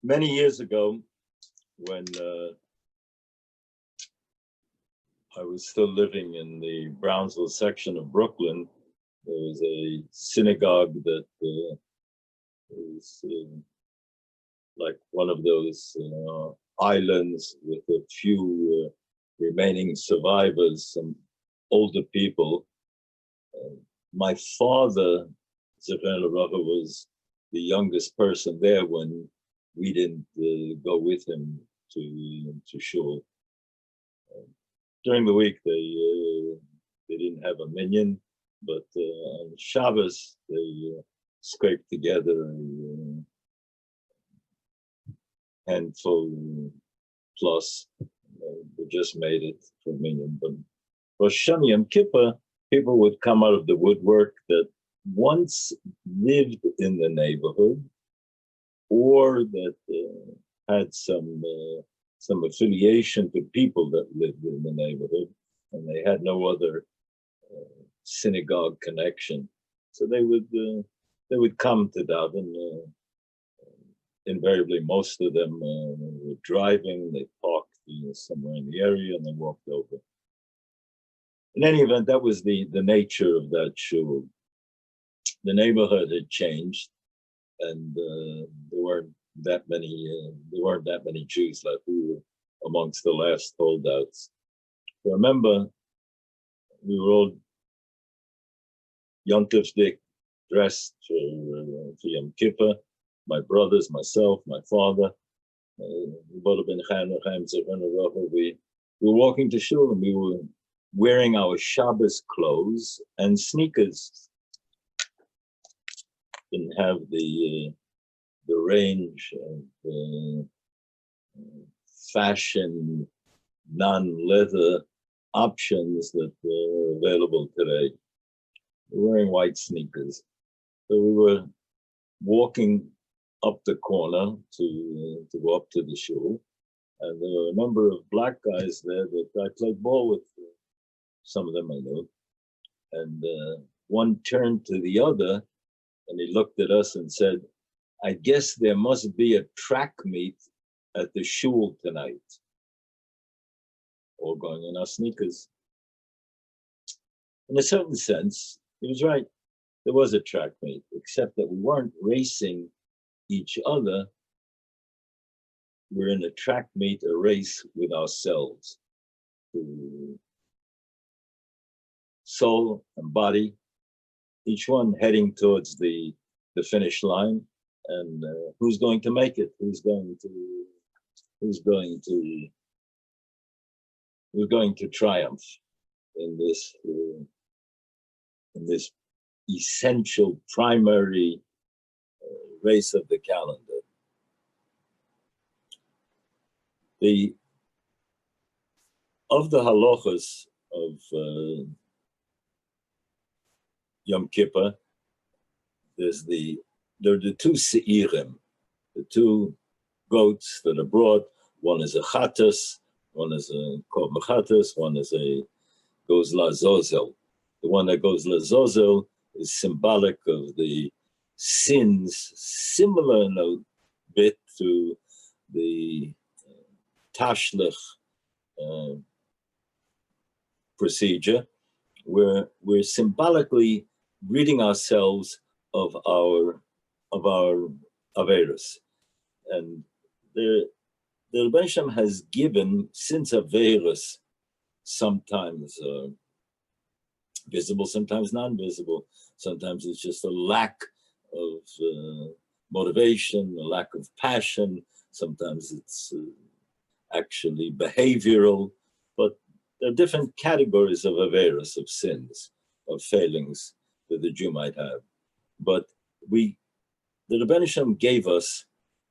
Many years ago, when I was still living in the Brownsville section of Brooklyn, there was a synagogue that was like one of those islands with a few remaining survivors, some older people. My father, Zefran Laracha, was the youngest person there when we didn't go with him to shul. During the week, they didn't have a minyan, but on Shabbos, they scraped together a handful plus. They just made it for minyan. But Rosh Hashanah Yom Kippur, people would come out of the woodwork that once lived in the neighborhood or that had some affiliation to people that lived in the neighborhood, and they had no other synagogue connection. So they would come to daven. Invariably, most of them were driving. They parked somewhere in the area and they walked over. In any event, that was the nature of that shul. The neighborhood had changed, and there weren't that many Jews left. We were amongst the last holdouts. I remember we were all yontif dressed for Yom Kippur. My brothers, myself, my father. We were walking to shul and we were wearing our Shabbos clothes and sneakers. Didn't have the range of fashion, non-leather options that are available today. We were wearing white sneakers. So we were walking up the corner to go up to the shul, and there were a number of black guys there that I played ball with. Some of them I knew, and one turned to the other, and he looked at us and said, "I guess there must be a track meet at the shul tonight." All going in our sneakers. In a certain sense, he was right. There was a track meet, except that we weren't racing each other. We're in a track meet, a race with ourselves, to soul and body, each one heading towards the finish line, and who's going to make it? Who's going to triumph in this essential primary race of the calendar. Of the halachas of Yom Kippur, there are the two seirim, the two goats that are brought. One is a chatas, one is a kol mechatas, one is goes lazozel. The one that goes lazozel is symbolic of the sins, similar in a bit to the tashlich procedure, where we're symbolically ridding ourselves of our averos. And the Rebbe Shem has given, since averos sometimes visible, sometimes non-visible, sometimes it's just a lack of motivation, a lack of passion, sometimes it's actually behavioral, but there are different categories of averos, of sins, of failings that the Jew might have. But the Rebbe Shem gave us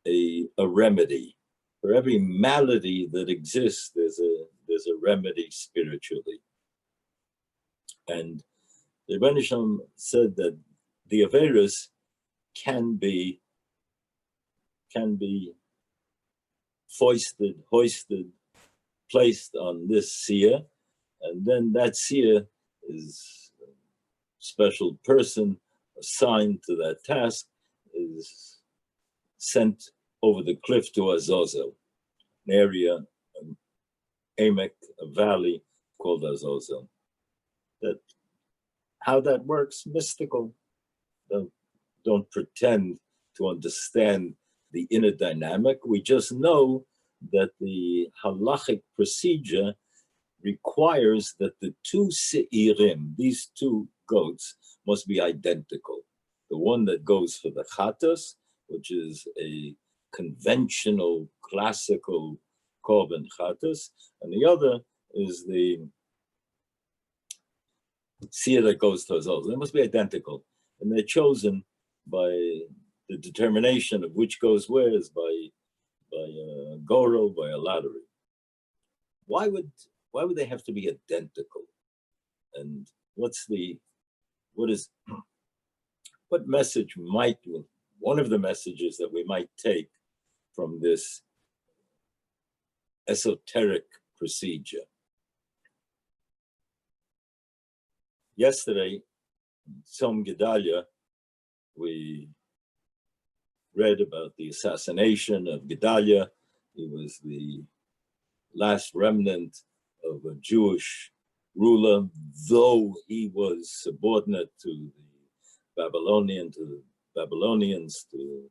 a remedy. For every malady that exists, there's a remedy spiritually. And the Rebbe Shem said that the averos can be foisted, hoisted, placed on this seer, and then that seer is a special person assigned to that task, is sent over the cliff to Azazel, an area, an Emek, a valley called Azazel. That how that works, mystical. Don't pretend to understand the inner dynamic. We just know that the halachic procedure requires that the two seirim, these two goats, must be identical. The one that goes for the chatas, which is a conventional, classical korban chatas, and the other is the seer that goes to Azazel. They must be identical, and they're chosen by the determination of which goes where is by a goro, by a lottery. Why would they have to be identical? And what message might, one of the messages that we might take from this esoteric procedure? Yesterday, Tzom Gedalia, we read about the assassination of Gedalia. He was the last remnant of a Jewish ruler, though he was subordinate to the Babylonians, to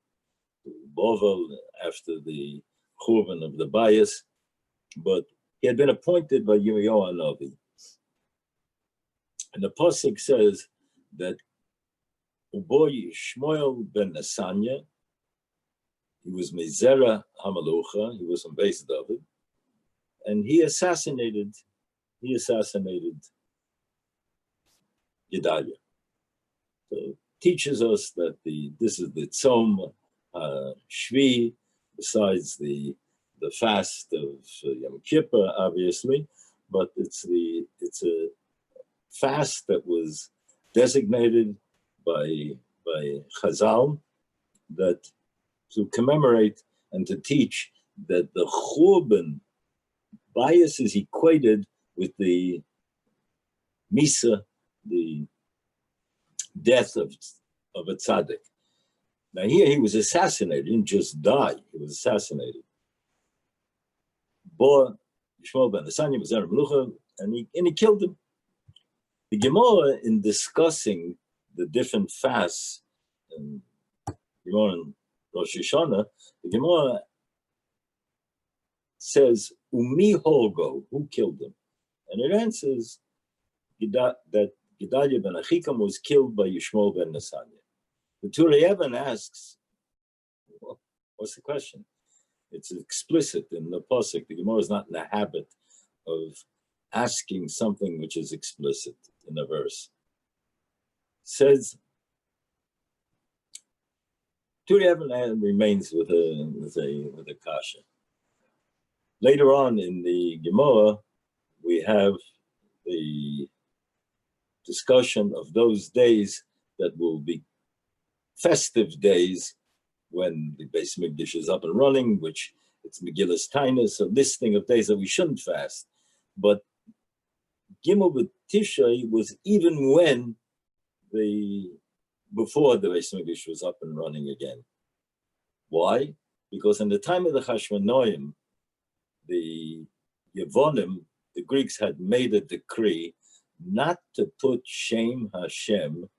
Bovel after the Churban of the Bias. But he had been appointed by Yirmiyahu Hanavi. And the Pasuk says that Uboy Shmuel ben Nesanya, he was Mizera Hamalucha, he was from Beis David, and he assassinated Gedalia. So it teaches us that this is the Tzom Shvi, besides the fast of Yom Kippur, obviously, but it's a fast that was designated by Chazal that to commemorate and to teach that the Churban bias is equated with the Misa, the death of a tzaddik. Now here he was assassinated, he didn't just die, he was assassinated. Bo Shmuel ben Nesanya was Zerah Melucha, and he killed him. The Gemara, in discussing the different fasts, and Gemara and Rosh Hashanah, the Gemara says, Umi Holgo, who killed him? And it answers that Gedalia ben Achikam was killed by Yishmael ben Nesanya. The Turei Even asks, well, what's the question? It's explicit in the Pasuk. The Gemara is not in the habit of asking something which is explicit in a verse. Says, Turei Even remains with a kasha. Later on in the Gemara, we have the discussion of those days that will be festive days when the Beis Mikdash is up and running, which it's Megillas Tainus, a listing of days that we shouldn't fast. But Gimel B'Tishrei was even when before the Beis Mikdash was up and running again. Why? Because in the time of the Hashmonaim, the Yevonim, the Greeks, had made a decree not to put Shem Hashem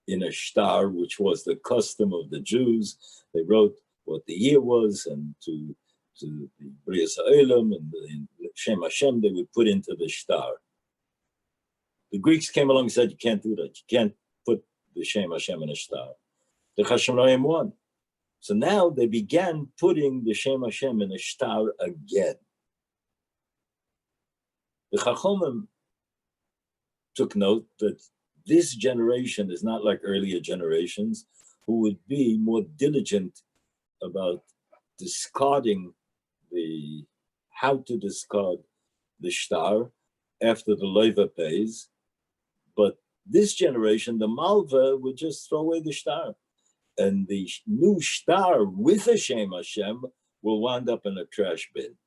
in a shtar, which was the custom of the Jews. They wrote what the year was, and to the Brias Ha'olam and the Shem Hashem they would put into the shtar. The Greeks came along and said, you can't do that. You can't put the Shem Hashem in a shtar. The Hashmonaim won. So now they began putting the Shem Hashem in a shtar again. The Chachomim took note that this generation is not like earlier generations who would be more diligent about discarding how to discard the shtar after the loiva pays. But this generation, the malva, would just throw away the shtar. And the new shtar with a Shem Hashem will wind up in a trash bin.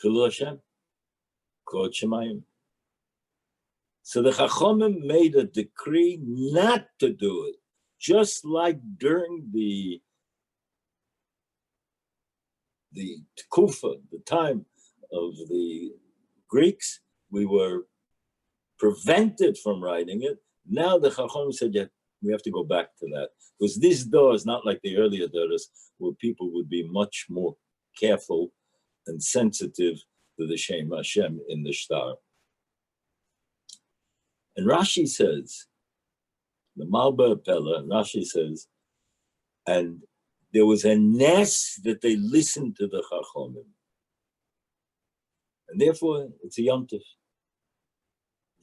Chilul Hashem, Kvod Shemayim. So the Chachomim made a decree not to do it, just like during the the Tkufa, the time of the Greeks, we were prevented from writing it. Now the Chacham said, yeah, we have to go back to that. Because this door is not like the earlier doors, where people would be much more careful and sensitive to the Shem Hashem in the shtar. And Rashi says, the Malba Pella, Rashi says, and there was a nes that they listened to the Chachomim. And therefore, it's a Yom Tov.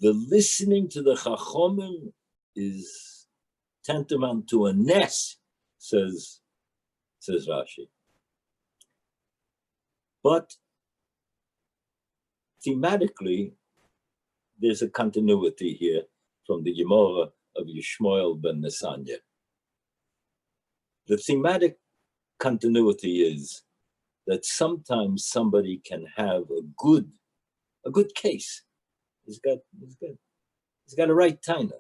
The listening to the Chachomim is tantamount to a nes, says Rashi. But thematically, there's a continuity here from the Gemara of Yishmael ben Nesanya. The thematic continuity is that sometimes somebody can have a good case. He's got a right taina.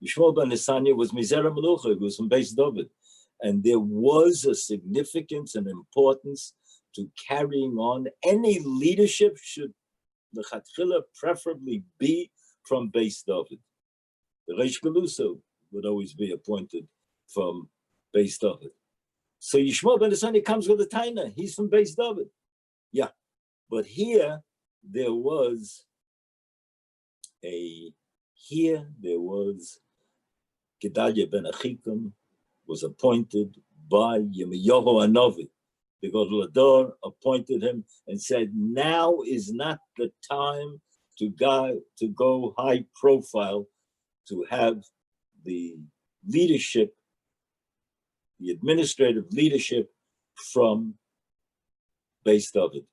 Yishmael ben Nesanya was Mizera Melucha, he was from Beis David. And there was a significance and importance to carrying on. Any leadership should, the Chatchila, preferably be from Beis David. The Reish Galuso would always be appointed from Beis David. So Yishmael ben Nesanya comes with a taina. He's from Beis David. Yeah. But here there was Gedalia ben Achikum was appointed by Yirmiyahu Hanavi. The Gadol Hador appointed him and said, now is not the time to go high profile, to have the leadership, the administrative leadership from Beis David.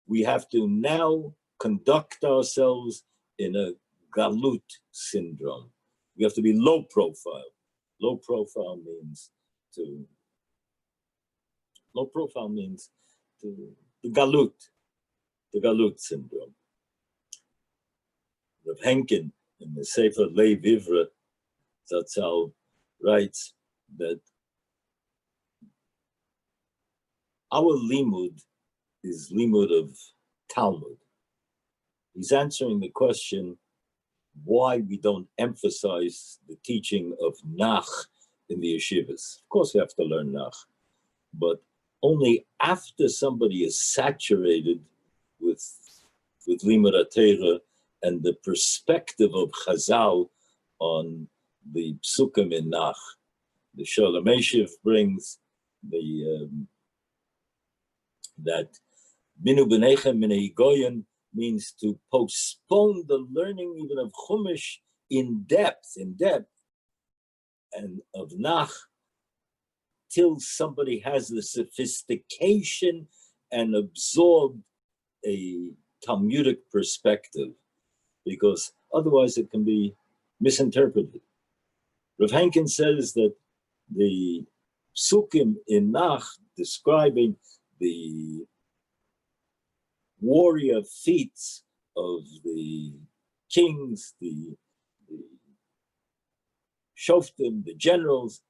We have to now conduct ourselves in a galut syndrome. We have to be low profile. Low profile means the galut syndrome. Rav Henkin in the Sefer Lev Ivra Zatzal writes that our limud is limud of Talmud. He's answering the question why we don't emphasize the teaching of Nach in the yeshivas. Of course, we have to learn Nach, but only after somebody is saturated with Limud HaTorah and the perspective of Chazal on the psukim in Nach. The Sholem Eshiv brings that Minu B'nechem Minei Goyen means to postpone the learning even of Chumash in depth, and of Nach, till somebody has the sophistication and absorbed a Talmudic perspective, because otherwise it can be misinterpreted. Rav Henkin says that the psukim in Nach describing the warrior feats of the kings, the shoftim, the generals,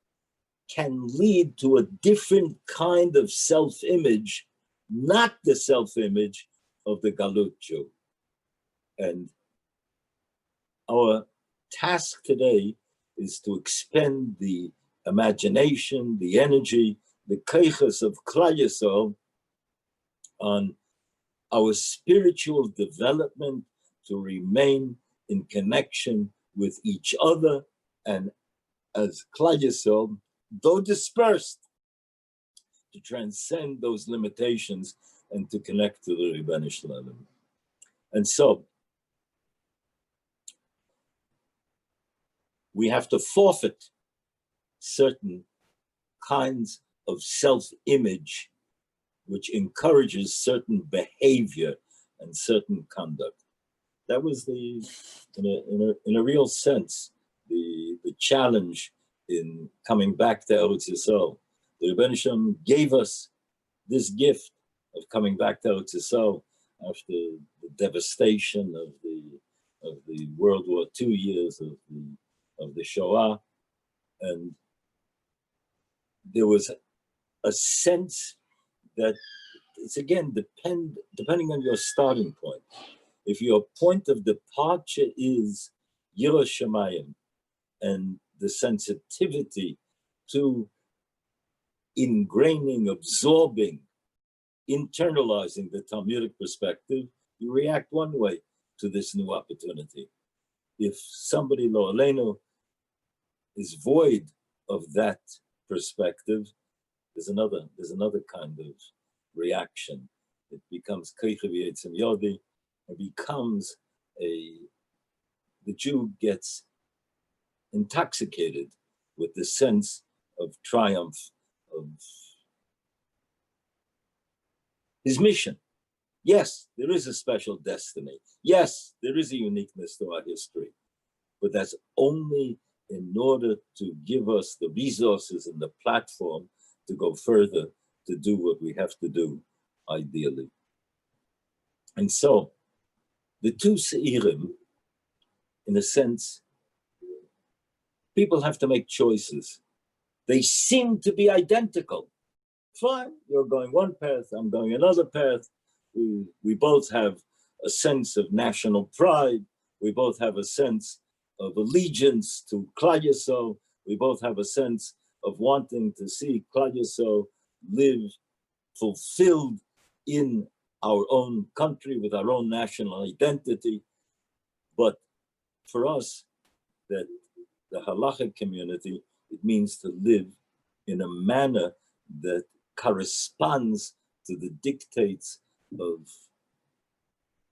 can lead to a different kind of self-image, not the self-image of the Galut Jew. And our task today is to expend the imagination, the energy, the keiches of Klal Yisrael on our spiritual development, to remain in connection with each other, and as Klal Yisrael, though dispersed, to transcend those limitations and to connect to the Ribbon Shalom. And so we have to forfeit certain kinds of self-image which encourages certain behavior and certain conduct. That was in a real sense, the challenge in coming back to Eretz Yisrael. The Rebbeinu Shem gave us this gift of coming back to Eretz Yisrael after the devastation of the World War II years of the Shoah, and there was a sense that it's again depending on your starting point. If your point of departure is Yiras Shamayim and the sensitivity to ingraining, absorbing, internalizing the Talmudic perspective, you react one way to this new opportunity. If somebody, lo aleinu, is void of that perspective, there's another kind of reaction. It becomes keichav yetzim yodi. It becomes the Jew gets intoxicated with the sense of triumph of his mission. Yes, there is a special destiny. Yes, there is a uniqueness to our history, but that's only in order to give us the resources and the platform to go further, to do what we have to do, ideally. And so, the two Seirim, in a sense, people have to make choices. They seem to be identical. Fine, you're going one path, I'm going another path. We both have a sense of national pride. We both have a sense of allegiance to Klal Yisrael. We both have a sense of wanting to see Klal Yisrael live fulfilled in our own country with our own national identity. But for us, that the halachic community, it means to live in a manner that corresponds to the dictates of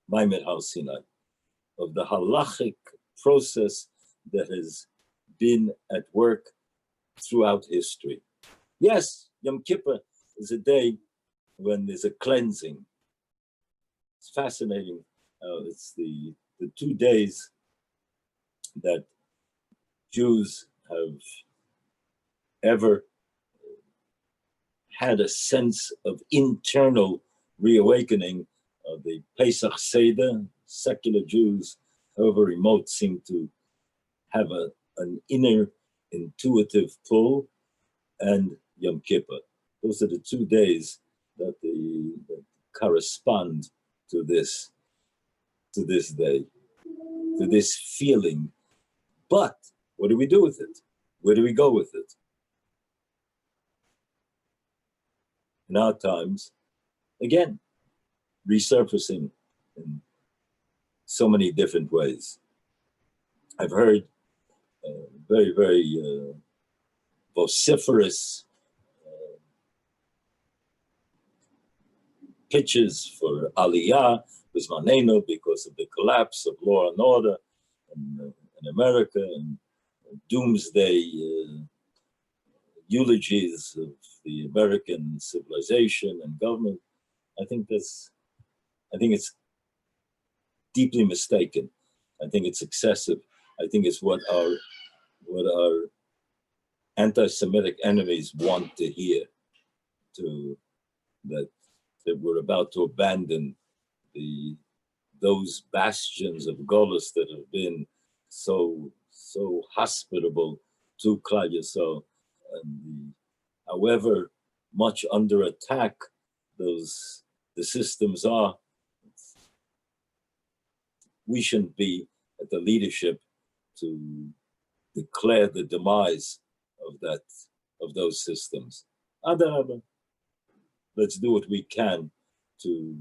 Maimed Har Sinai, of the halachic process that has been at work throughout history. Yes, Yom Kippur is a day when there's a cleansing. It's fascinating. It's the 2 days that Jews have ever had a sense of internal reawakening. The Pesach Seder, secular Jews, however remote, seem to have an inner intuitive pull, and Yom Kippur. Those are the 2 days that correspond to this day, to this feeling. But what do we do with it? Where do we go with it? In our times, again, resurfacing in so many different ways. I've heard very, very vociferous pitches for Aliyah, Bismaneno, because of the collapse of law and order in America, and doomsday eulogies of the American civilization and government. I think it's deeply mistaken. I think it's excessive. I think it's what our anti-Semitic enemies want to hear, that we're about to abandon those bastions of Golos that have been so hospitable to Klal Yisrael, and however much under attack the systems are, we shouldn't be at the leadership to declare the demise of those systems. Adarabah, let's do what we can to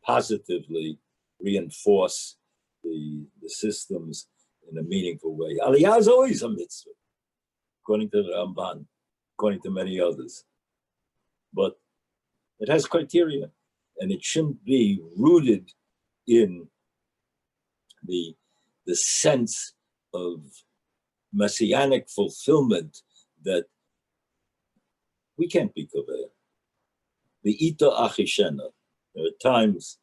positively reinforce the systems in a meaningful way. Aliyah is always a mitzvah, according to the Ramban, according to many others. But it has criteria, and it shouldn't be rooted in the sense of messianic fulfillment that we can't be koveya. The ito achishena. There are times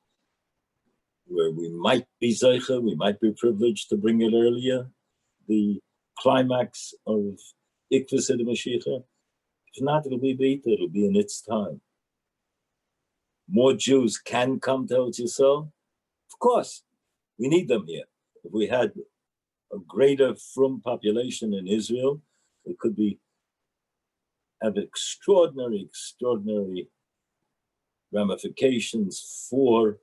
where we might be zeicha, we might be privileged to bring it earlier, the climax of Ikvus de Mashiach. If not, it'll be beta, it'll be in its time. More Jews can come to Eretz Yisrael. Of course, we need them here. If we had a greater frum population in Israel, it could be have extraordinary ramifications for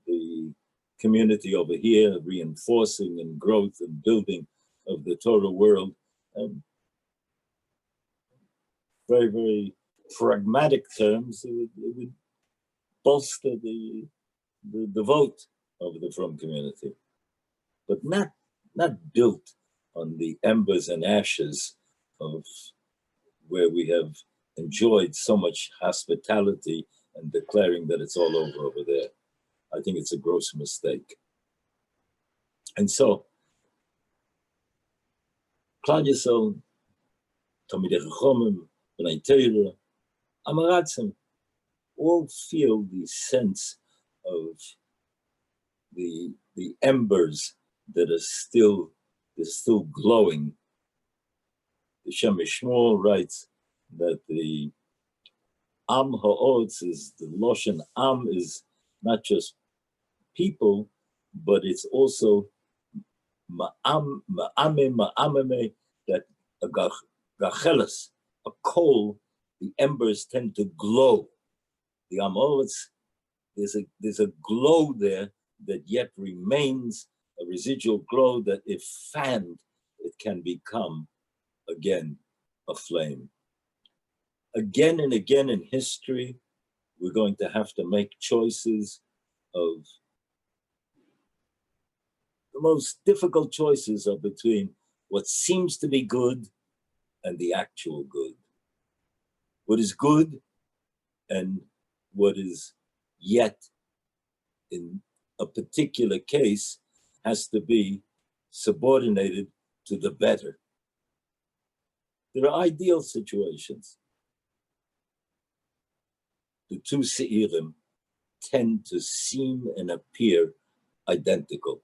the community over here, reinforcing and growth and building of the Torah world. And very, very pragmatic terms, it would bolster the vote of the Frum community, but not built on the embers and ashes of where we have enjoyed so much hospitality and declaring that it's all over there. I think it's a gross mistake. And so, Klal Yisrael, Talmidei Chachamim, Bnei Torah, Amaratzim, all feel the sense of the embers that are still glowing. The Shem Shmuel writes that the Am Ha'otz is the Loshen Am is not just people, but it's also ma'ameme, that a gacheles, a coal, the embers tend to glow. The Am Ha'otz, there's a glow there that yet remains, a residual glow that if fanned, it can become again a flame. Again and again in history, we're going to have to make choices of the most difficult choices are between what seems to be good and the actual good. What is good and what is yet in a particular case has to be subordinated to the better. There are ideal situations. The two Seirim tend to seem and appear identical.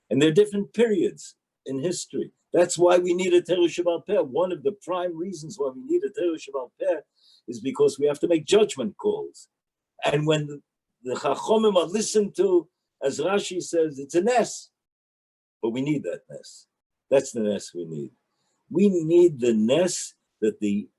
And there are different periods in history. That's why we need a Torah Sheba'al Peh. One of the prime reasons why we need a Torah Sheba'al Peh is because we have to make judgment calls. And when the Chachomim are listened to, as Rashi says, it's a nes. But we need that nes. That's the nes we need. We need the nes that the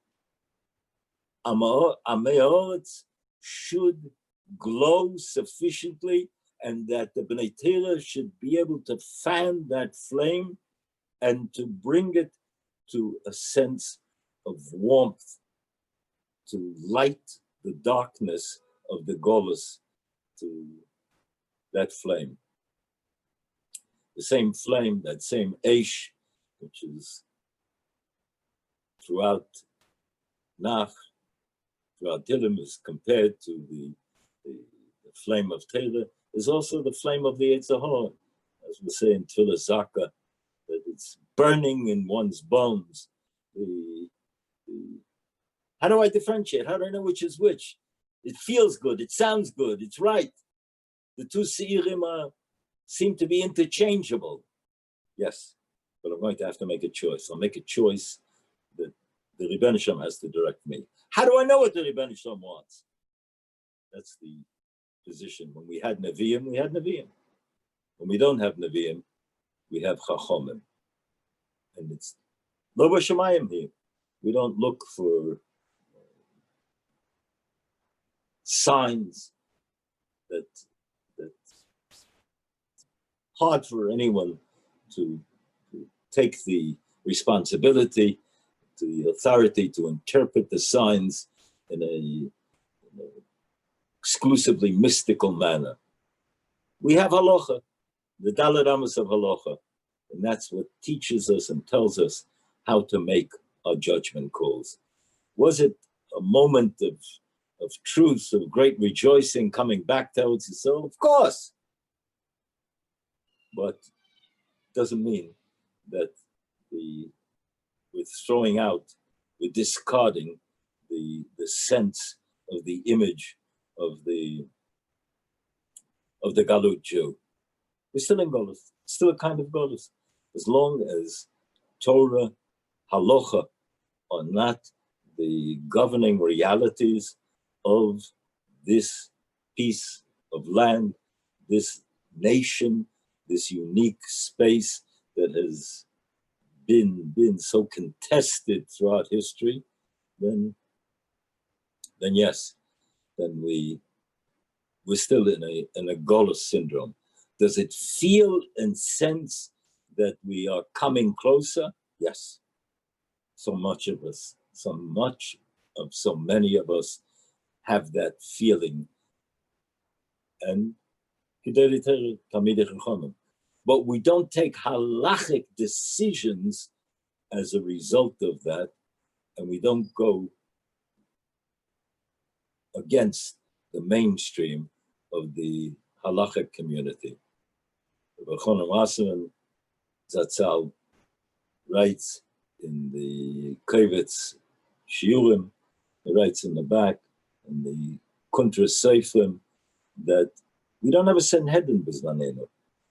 Amei Ha'aretz should glow sufficiently, and that the Bnei Torah should be able to fan that flame and to bring it to a sense of warmth, to light the darkness of the Golus, to that flame. The same flame, that same Eish, which is throughout Nach, throughout Tillim, is compared to the flame of Torah, is also the flame of the Yetzer Hara. As we say in Tefillah Zaka, that it's burning in one's bones. How do I differentiate? How do I know which is which? It feels good, it sounds good, it's right. The two Seirim seem to be interchangeable. Yes, but I'm going to have to make a choice. I'll make a choice that the Rebbeinu Shalom has to direct me. How do I know what the Rebbeinu Shalom wants? That's the position. When we had Nevi'im, we had Nevi'im. When we don't have Nevi'im, we have Chachomim. And it's Lo B'Shamayim here. We don't look for signs that hard for anyone to take the responsibility, to the authority to interpret the signs in a exclusively mystical manner. We have halacha, the Daled Amos of halacha, and that's what teaches us and tells us how to make our judgment calls. Was it a moment of truth, of great rejoicing coming back to Eretz Yisrael? Of course. But it doesn't mean that we're throwing out, we're discarding the sense of the image of the Galut Jew. We're still in Golus, still a kind of Golus. As long as Torah, Halacha are not the governing realities of this piece of land, this nation, this unique space that has been so contested throughout history, then then yes, then we're still in a Golus syndrome. Does it feel and sense that we are coming closer? Yes. So many of us have that feeling. And but we don't take halachic decisions as a result of that, and we don't go against the mainstream of the halachic community. Zatzal writes in the Kovetz Shiurim, he writes in the back, in the Kuntras Seifrim, that we don't have a Sanhedrin Bizmanenu,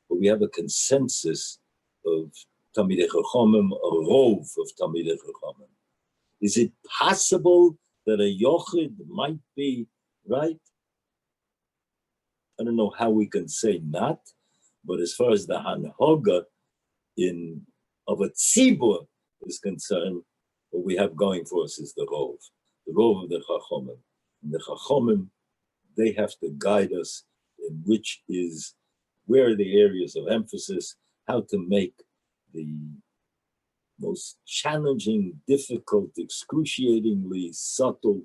but we have a consensus of Talmidei Chachamim, a rov of Talmidei Chachamim. Is it possible that a Yochid might be right? I don't know how we can say not, but as far as the Hanhoga of a Tzibur is concerned, what we have going for us is the rov of the Chachamim. And the Chachamim, they have to guide us in where are the areas of emphasis, how to make the most challenging, difficult, excruciatingly subtle,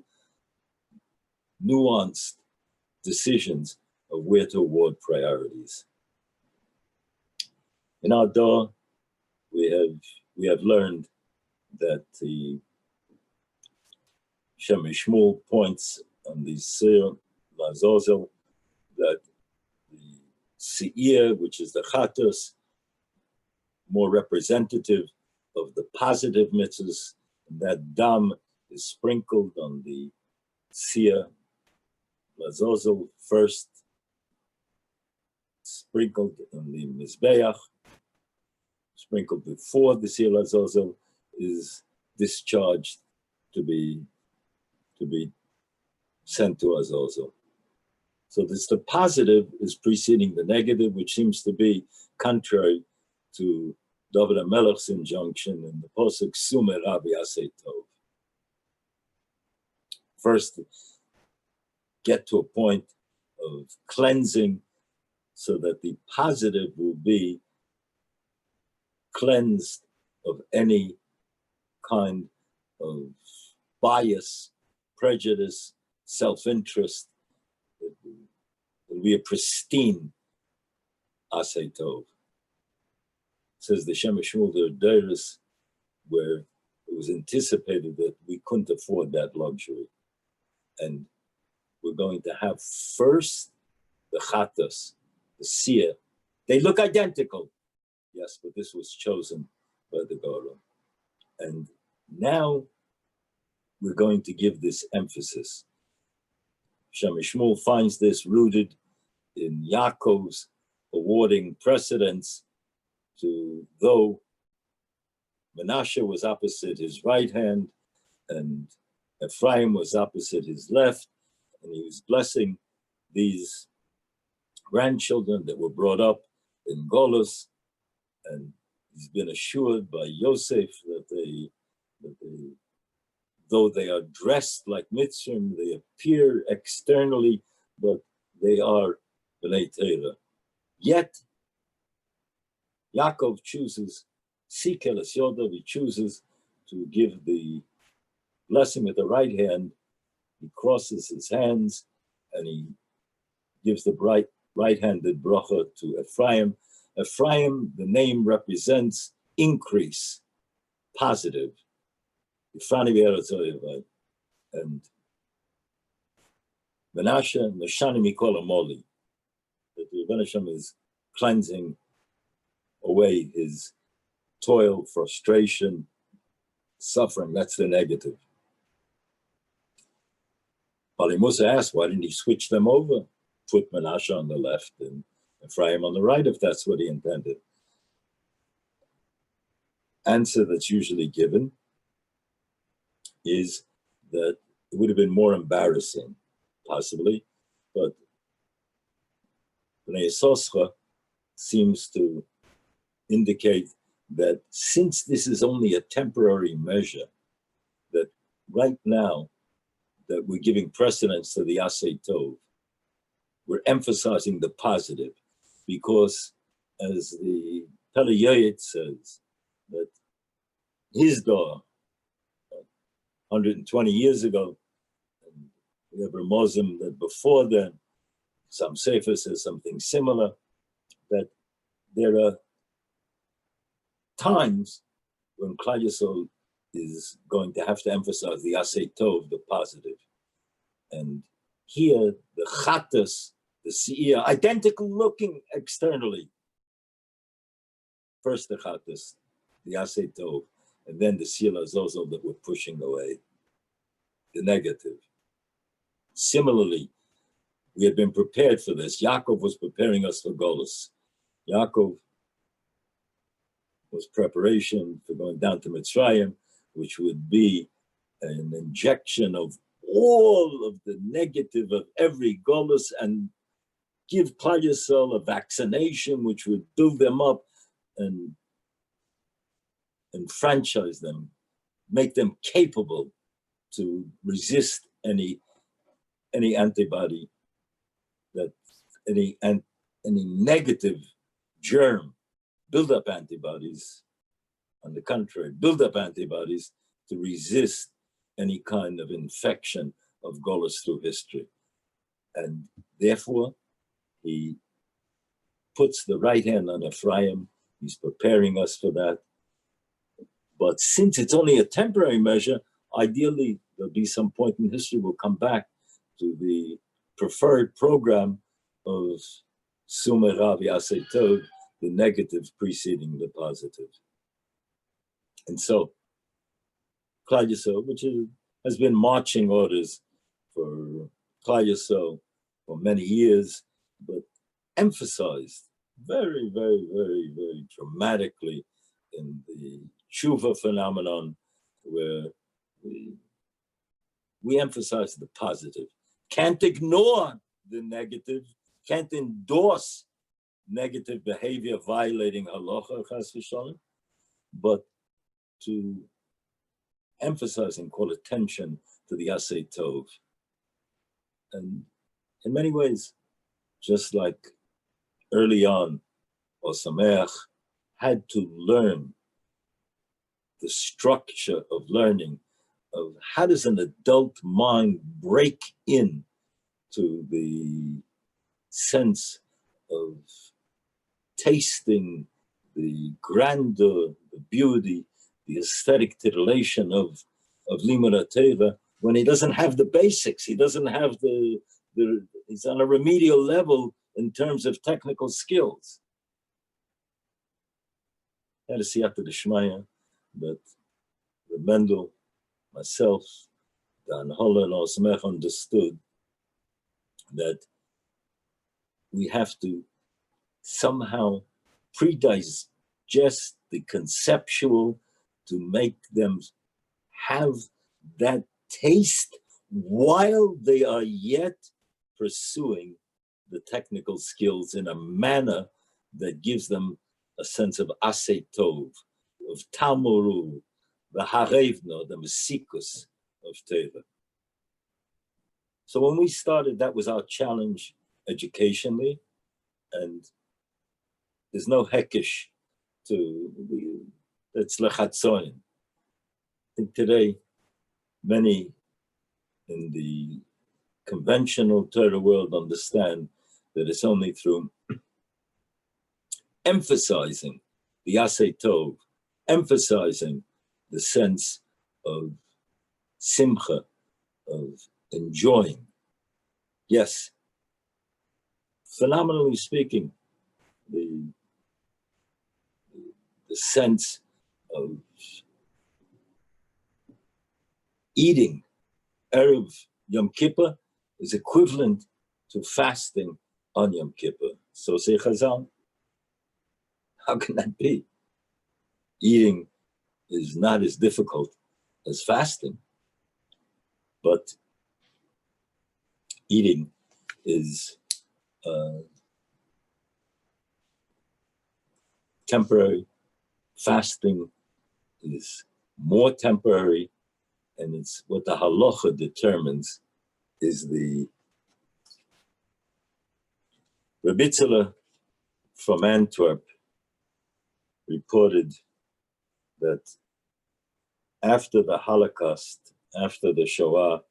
nuanced decisions of where to award priorities. In our Dor, we have learned that the Shem Shmuel points on the Sir Lazozel that the Seir, which is the Chatos, more representative of the positive mitzvahs, that dam is sprinkled on the Seir Lazozel first, sprinkled on the Mizbeach, sprinkled before the Seir Lazozel is discharged to be sent to Azazel. So the positive is preceding the negative, which seems to be contrary to David HaMelech's injunction in the Posuk Sumer Rabbi Aseh Tov. First, get to a point of cleansing so that the positive will be cleansed of any kind of bias, prejudice, self-interest. It will be a pristine Aseh Tov. Says the Shem Shmuel, there are days where it was anticipated that we couldn't afford that luxury. And we're going to have first the Chatas, the Seir. They look identical. Yes, but this was chosen by the Goron. And now we're going to give this emphasis. Shem Shmuel finds this rooted in Yaakov's awarding precedence to, though Menashe was opposite his right hand and Ephraim was opposite his left, and he was blessing these grandchildren that were brought up in Golus, and he's been assured by Yosef that though they are dressed like Mitzrim, they appear externally, but they are B'nai Torah. Yet, Yaakov chooses, Sikelas Yodov, he chooses to give the blessing with the right hand. He crosses his hands and he gives the right-handed bracha to Ephraim. Ephraim, the name represents increase, positive. And Menashe, Meshani Mikol Amoli, that the Rebbeinu Shem is cleansing away his toil, frustration, suffering. That's the negative. Bali Musa asked, why didn't he switch them over? Put Menashe on the left and Ephraim on the right, if that's what he intended. Answer that's usually given is that it would have been more embarrassing, possibly, but Bnei Yisoscha seems to indicate that since this is only a temporary measure, that right now that we're giving precedence to the Asay Tov. We're emphasizing the positive because, as the Pele Yoyet says, that his door, 120 years ago, and we have a Muslim that before then, some Sefer says something similar, that there are times when Klal Yisrael is going to have to emphasize the Asay Tov, the positive. And here, the Chattas, the Se'ir, identical looking externally. First the Chattas, the Asay Tov, and then the Se'ir Azozel that we're pushing away, the negative. Similarly, we had been prepared for this. Yaakov was preparing us for Golus. Yaakov was preparation for going down to Mitzrayim, which would be an injection of all of the negative of every Golus and give Klal Yisrael a vaccination which would build them up and franchise them, make them capable to resist any antibody, that any negative germ, build up antibodies. On the contrary, build up antibodies to resist any kind of infection of Golus through history. And therefore, he puts the right hand on Ephraim. He's preparing us for that. But since it's only a temporary measure, ideally, there'll be some point in history we'll come back to the preferred program of Sumer Rav Yasei Tov, the negative preceding the positive. And so, Klal Yisrael, which has been marching orders for Klal Yisrael for many years, but emphasized very, very, very, very dramatically in the tshuva phenomenon, where we emphasize the positive. Can't ignore the negative, can't endorse negative behavior violating halacha, chas v'shalom, but to emphasize and call attention to the Asay Tov. And in many ways, just like early on, Ohr Somayach had to learn the structure of learning of how does an adult mind break in to the sense of tasting the grandeur, the beauty, the aesthetic titillation of Limud HaTorah when he doesn't have the basics. He doesn't have he's on a remedial level in terms of technical skills. I had a siyata d'shmaya that the Mendel, myself, Dan Holler, and Ohr Somayach understood that we have to somehow pre-digest the conceptual to make them have that taste while they are yet pursuing the technical skills in a manner that gives them a sense of Asay Tov, of Tamuru, the Harevno, the Mesikus of Teva. So when we started, that was our challenge educationally, and there's no hekesh it's lechatzoin. I think today, many in the conventional Torah world understand that it's only through emphasizing the Asay Tov, emphasizing the sense of simcha, of enjoying. Yes, phenomenally speaking, the sense of eating Erev Yom Kippur is equivalent to fasting on Yom Kippur. So say Chazal. How can that be? Eating is not as difficult as fasting, but eating is temporary. Fasting is more temporary, And it's what the halacha determines is the Rebbe from Antwerp reported that after the Holocaust, after the Shoah,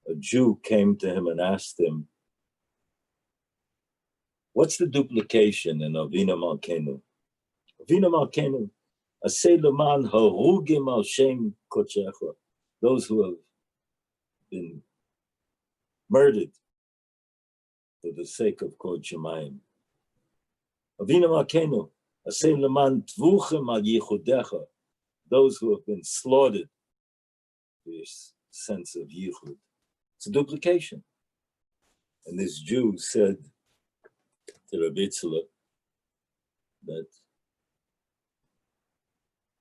a Jew came to him and asked him, what's the duplication in Avinu Malkeinu? Avinu Malkeinu, Aseh Leman Harugim Al Shem Kodshecha, those who have been murdered for the sake of Kod Shemayim. Avinu Malkeinu, Aseh Leman Tvuchem Al Yichudecha, those who have been slaughtered for your sense of Yichud. It's a duplication. And this Jew said to Rabbi Tzila that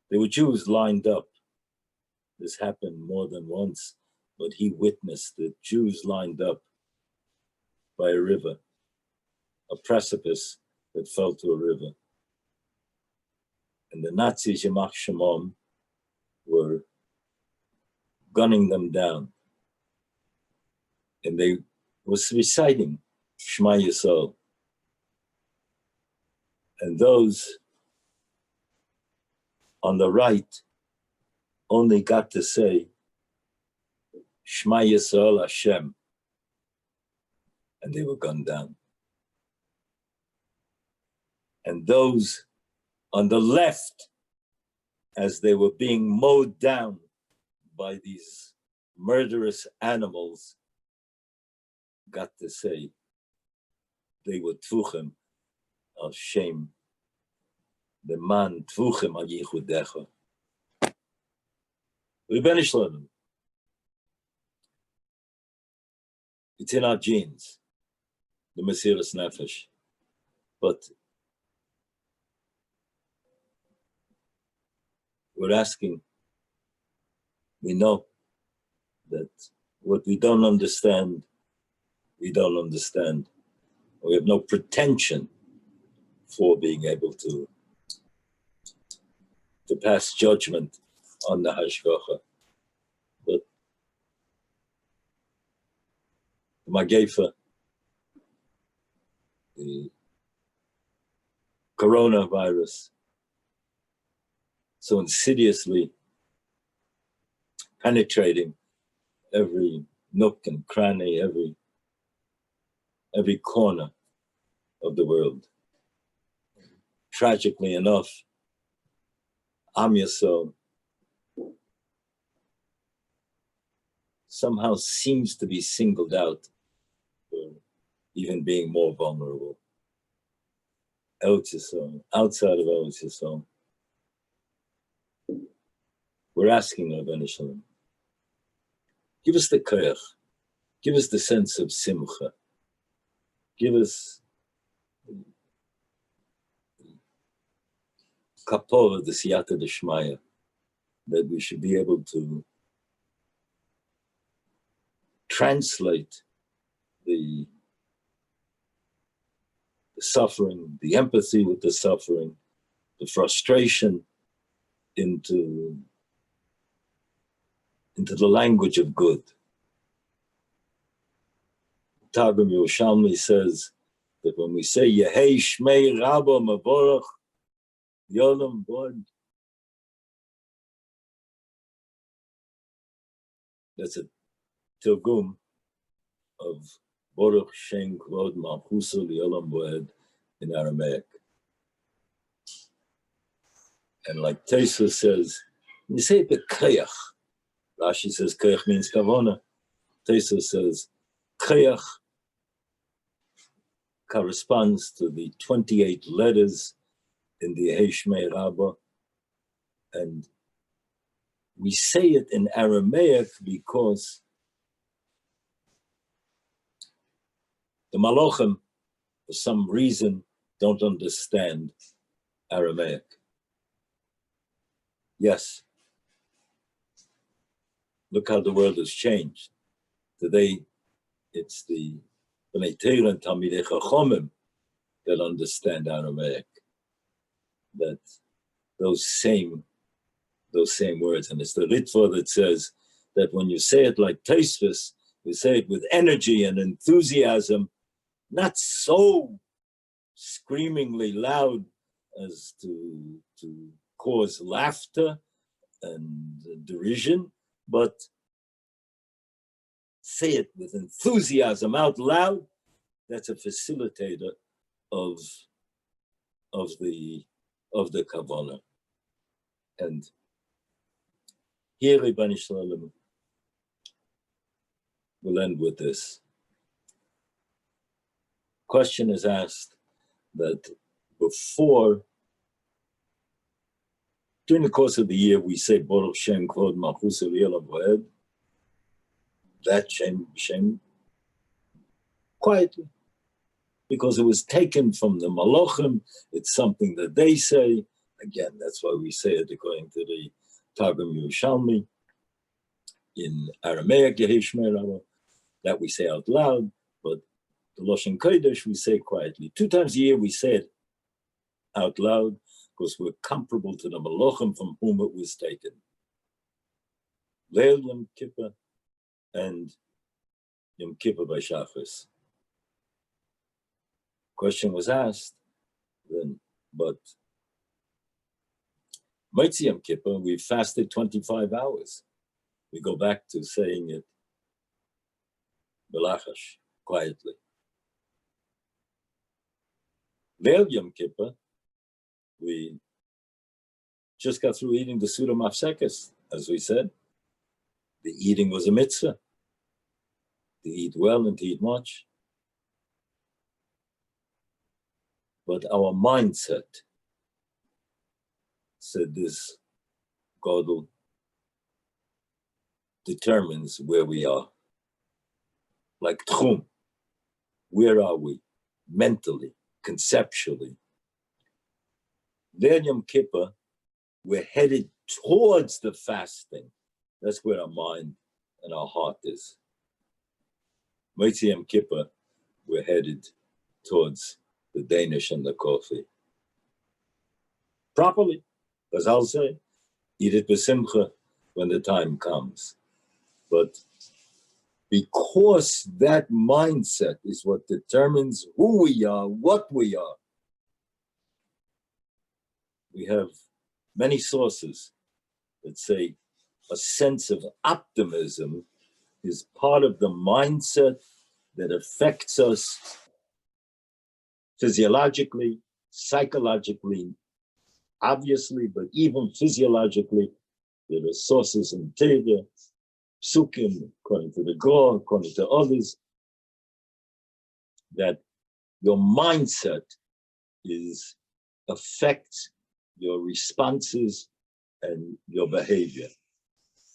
there were Jews lined up. This happened more than once, but he witnessed the Jews lined up by a river, a precipice that fell to a river. And the Nazis, Yamach Shemom, were gunning them down. And they was reciting Shema Yisrael. And those on the right only got to say Shema Yisrael Hashem. And they were gunned down. And those on the left, as they were being mowed down by these murderous animals, got to say they were Tvuchem al Shem, the man Tvuchem al Yichudecha. Rebbeinu Shalom. It's in our genes, the Mesiras Nefesh. But we're asking, we know that what we don't understand, we don't understand. We have no pretension for being able to pass judgment on the Hashgacha. But the Magefa, the coronavirus, so insidiously penetrating every nook and cranny, every corner of the world. Tragically enough, Am Yisrael somehow seems to be singled out for even being more vulnerable. Eretz Yisrael, outside of Eretz Yisrael, we're asking Rebbeinu Shalom, give us the koyach, give us the sense of simcha, give us kapor, the siyata d'shmaya, that we should be able to translate the suffering, the empathy with the suffering, the frustration into the language of good. Targum Yerushalmi says that when we say Yehei Shmei Rabba Mavorach Yolam Bod, that's a Tilgum of Baruch Shem Kvod Malchusa Yolam Bod in Aramaic. And like Tosfos says, when you say it b'koyach, Rashi says koyach means kavona. Tosfos says koyach corresponds to the 28 letters in the Yehei Shmei Rabbah, and we say it in Aramaic because the Malachim, for some reason, don't understand Aramaic. Yes. Look how the world has changed. Today, it's the Bnei Torah and Talmidei Chachomim that understand Aramaic. That those same words, and it's the Ritva that says that when you say it like Tosfos, you say it with energy and enthusiasm, not so screamingly loud as to cause laughter and derision, but say it with enthusiasm out loud. That's a facilitator of the kavanah. And here, Ribbon Shalom, we'll end with this. Question is asked that during the course of the year, we say Baruch Shem Kvod Malchus Eliyel Avoed. That Shem quietly, because it was taken from the Malachim. It's something that they say. Again, that's why we say it according to the Targum Yerushalmi in Aramaic, Yehishmer, that we say out loud, but the Lashon Kodesh we say quietly. 2 times a year we say it out loud because we're comparable to the Malachim from whom it was taken. Leil Yom Kippur and Yom Kippur by Shachris. Question was asked then, but Motzi Yom Kippur, we fasted 25 hours. We go back to saying it belachash, quietly. Leil Yom Kippur, we just got through eating the Suda Mafsekes, as we said. The eating was a mitzvah. To eat well and to eat much. But our mindset, said this Godel, determines where we are. Like Tchum, where are we? Mentally, conceptually. Then Yom Kippur, we're headed towards the fasting. That's where our mind and our heart is. Motzi Yom Kippur, we're headed towards the Danish and the coffee. Properly, as I'll say, eat it b'simcha when the time comes. But because that mindset is what determines who we are, what we are, we have many sources that say a sense of optimism is part of the mindset that affects us physiologically, psychologically, obviously, but even physiologically. There are sources in Teda, Psukim, according to the Gur, according to others, that your mindset affects your responses and your behavior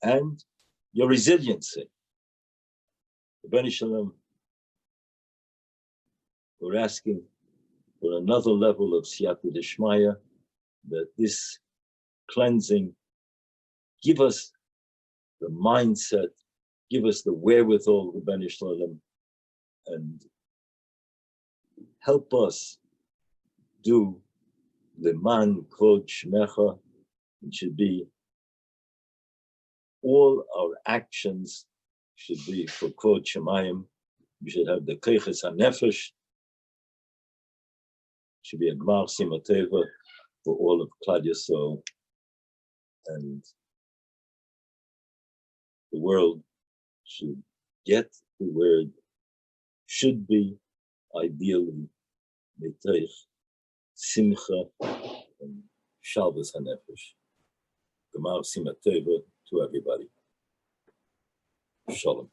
and your resiliency. B'nai Shalom, we're asking for another level of Siyata D'Shmaya, that this cleansing give us the mindset, give us the wherewithal, B'nai Shalom, and help us do Leman Kvod Shmecha. It should be all our actions should be for Kvod Shemayim. We should have the Keiches HaNefesh. Should be a Gmar Simateva for all of Klal Yisrael, and the world should get the word should be, ideally, Miteich, Simcha, and Shalvas HaNefesh. Gmar Simateva to everybody. Shalom.